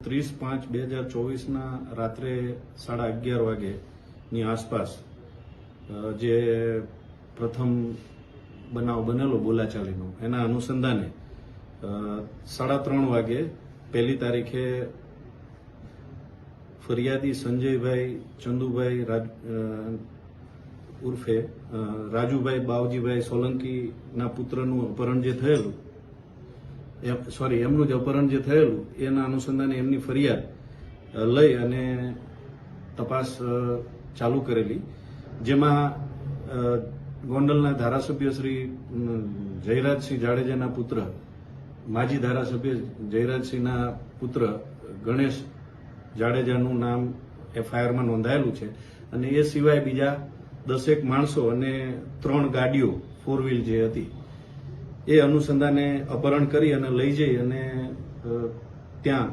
30/5/2024 રાત્રે 11:30 વાગ્યાની આસપાસ જે પ્રથમ બનાવ બનેલો બોલાચાલીનો એના અનુસંધાને 3:30 વાગે પહેલી તારીખે ફરિયાદી સંજયભાઈ ચંદુભાઈ ઉર્ફે રાજુભાઈ બાવજીભાઈ સોલંકીના પુત્રનું અપહરણ જે થયેલું એમનું જ અપહરણ જે થયેલું એના અનુસંધાને એમની ફરિયાદ લઈ અને તપાસ ચાલુ કરેલી, જેમાં ગોંડલના ધારાસભ્ય શ્રી જયરાજસિંહ જાડેજાના પુત્ર, માજી ધારાસભ્ય જયરાજસિંહના પુત્ર ગણેશ જાડેજાનું નામ એફઆઈઆરમાં નોંધાયેલું છે અને એ સિવાય બીજા 10 માણસો અને 3 ગાડીઓ 4 વ્હીલ જે હતી એ અનુસંધાને અપહરણ કરી અને લઈ જઈ અને ત્યાં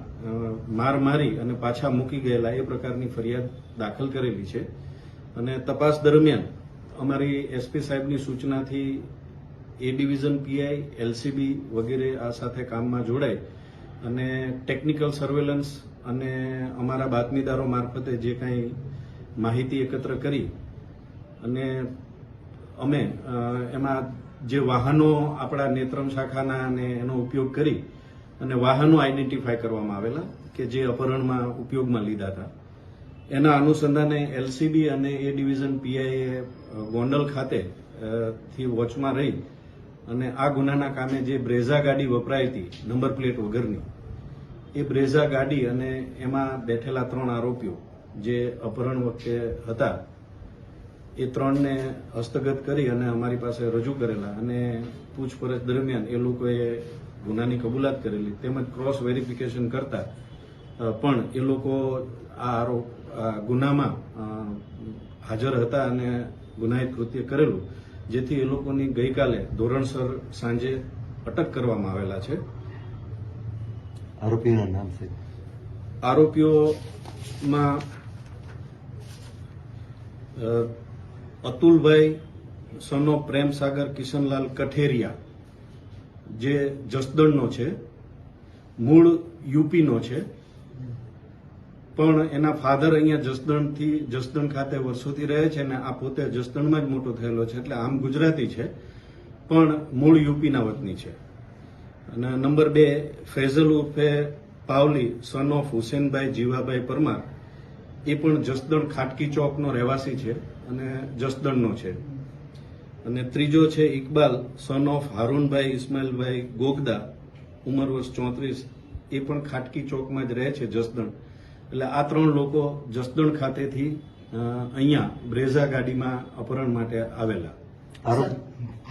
માર મારી અને પાછા મૂકી ગયેલા એ પ્રકારની ફરિયાદ દાખલ કરેલી છે. અને તપાસ દરમિયાન અમારી એસપી સાહેબની સૂચનાથી એ ડિવિઝન પીઆઈ, એલસીબી વગેરે આ સાથે કામમાં જોડાય અને ટેકનિકલ સર્વેલન્સ અને અમારા બાતમીદારો મારફતે જે કાંઈ માહિતી એકત્ર કરી અને અમે એમાં જે વાહનો આપણા નેત્રમ શાખાના અને એનો ઉપયોગ કરી અને વાહનો આઈડેન્ટિફાય કરવામાં આવેલા કે જે અપહરણમાં ઉપયોગમાં લીધા હતા. એના અનુસંધાને એલસીબી અને એ ડિવિઝન પીઆઈએ ગોંડલ ખાતે થી વોચમાં રહી અને આ ગુનાના કામે જે બ્રેઝા ગાડી વપરાઈ હતી નંબર પ્લેટ વગરની, એ બ્રેઝા ગાડી અને એમાં બેઠેલા 3 આરોપીઓ જે અપહરણ વખતે હતા એ 3ને હસ્તગત કરી અને અમારી પાસે રજૂ કરેલા અને પૂછપરછ દરમિયાન એ લોકોએ ગુનાની કબૂલાત કરેલી, તેમજ ક્રોસ વેરિફિકેશન કરતા પણ એ લોકો આ ગુનામાં હાજર હતા અને ગુનાહિત કૃત્ય કરેલું, જેથી એ લોકોની ગઈકાલે ધોરણસર સાંજે અટક કરવામાં આવેલા છે. આરોપીઓના નામ છે? આરોપીઓમાં અતુલભાઈ સન ઓફ પ્રેમસાગર કિશનલાલ કઠેરિયા, જે જસદણનો છે, મૂળ યુપીનો છે, પણ એના ફાધર અહીંયા જસદણ ખાતે વર્ષોથી રહે છે અને આ પોતે જસદણમાં જ મોટો થયેલો છે, એટલે આમ ગુજરાતી છે પણ મૂળ યુપીના વતની છે. અને નંબર 2 ફૈઝલ ઉર્ફે પાવલી સન ઓફ હુસેનભાઈ જીવાભાઈ પરમાર, એ પણ જસદણ ખાટકી ચોકનો રહેવાસી છે અને જસદણનો છે. અને ત્રીજો છે ઇકબાલ સન ઓફ હારૂનભાઈ ઇસ્માઇલભાઈ ગોગદા, ઉંમર વર્ષ 34, એ પણ ખાટકી ચોકમાં જ રહે છે જસદણ. એટલે આ 3 લોકો જસદણ ખાતેથી અહીંયા બ્રેઝા ગાડીમાં અપહરણ માટે આવેલા.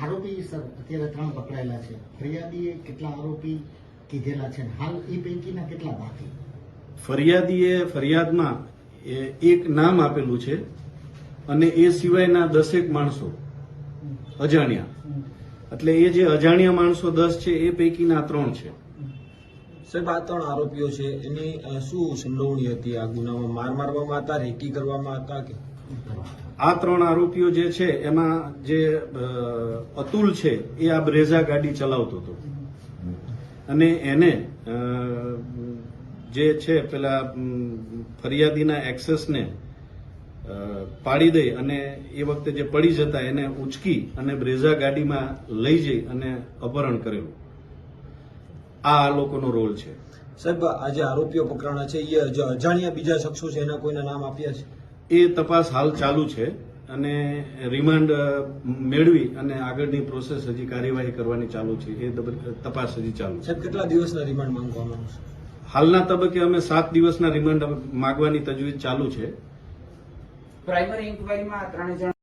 આરોપી સર અત્યારે 3 પકડાયેલા છે. ફરિયાદીએ કેટલા આરોપી કીધેલા છે? હાલ એ પૈકીના કેટલા બાકી? ફરિયાદીએ ફરિયાદમાં એક નામ આપેલું છે અને એ સિવાયના 10 માણસો અજાણ્યા, એટલે એ જે અજાણ્યા માણસો 10 છે એ પૈકીના 3 છે. સાહેબ, આ 3 આરોપીઓ છે એની શું સંડોવણી હતી આ ગુનામાં? મારવામાં હતા, રેકી કરવામાં હતા કે? આ 3 આરોપીઓ જે છે એમાં જે અતુલ છે એ આ બ્રેઝા ગાડી ચલાવતો હતો અને એને જે છે પેલા ફરિયાદીના એક્સેસને પાડી દઈ અને એ વખતે જે પડી જતા એને ઉચકી અને બ્રેઝા ગાડીમાં લઈ જઈ અને અપહરણ કરેલું. આ લોકોનો રોલ છે. સાહેબ, આ જે આરોપીઓ પકડાણા છે એ અજાણ્યા બીજા શખ્સો છે, એના કોઈના નામ આપ્યા છે? એ તપાસ હાલ ચાલુ છે અને રિમાન્ડ મેળવી અને આગળની પ્રોસેસ હજી કાર્યવાહી કરવાની ચાલુ છે. એ તપાસ હજી ચાલુ છે. સાહેબ, કેટલા દિવસના રિમાન્ડ માંગવામાં આવશે? હાલના તબક્કે અમે 7 દિવસના રિમાન્ડ માંગવાની તજવીજ ચાલુ છે. પ્રાઇમરી ઇન્કવાયરીમાં 3 જણ